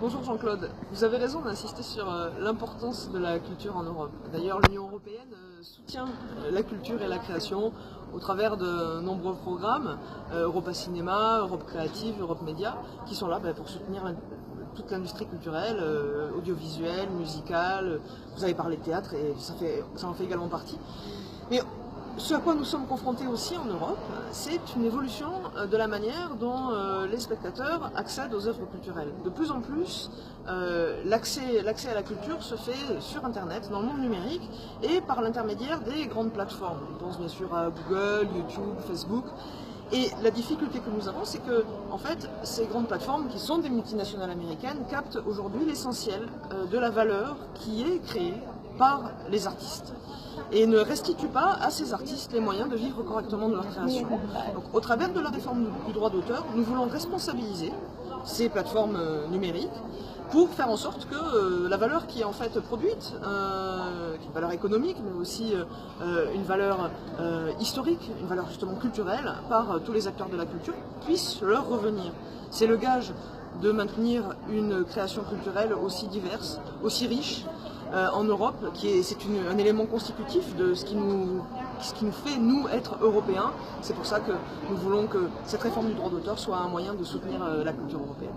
Bonjour Jean-Claude, vous avez raison d'insister sur l'importance de la culture en Europe. D'ailleurs, l'Union européenne soutient la culture et la création au travers de nombreux programmes, Europa Cinéma, Europe Créative, Europe Média, qui sont là pour soutenir toute l'industrie culturelle, audiovisuelle, musicale. Vous avez parlé de théâtre et ça en fait également partie. Mais ce à quoi nous sommes confrontés aussi en Europe, c'est une évolution de la manière dont les spectateurs accèdent aux œuvres culturelles. De plus en plus, l'accès à la culture se fait sur Internet, dans le monde numérique, et par l'intermédiaire des grandes plateformes. On pense bien sûr à Google, YouTube, Facebook. Et la difficulté que nous avons, c'est que, en fait, ces grandes plateformes, qui sont des multinationales américaines, captent aujourd'hui l'essentiel de la valeur qui est créée par les artistes et ne restituent pas à ces artistes les moyens de vivre correctement de leur création. Donc, au travers de la réforme du droit d'auteur, nous voulons responsabiliser ces plateformes numériques pour faire en sorte que la valeur qui est en fait produite, qui est une valeur économique, mais aussi une valeur historique, une valeur justement culturelle, par tous les acteurs de la culture, puisse leur revenir. C'est le gage de maintenir une création culturelle aussi diverse, aussi riche en Europe, c'est un élément constitutif de ce qui nous fait, nous, être européens. C'est pour ça que nous voulons que cette réforme du droit d'auteur soit un moyen de soutenir la culture européenne.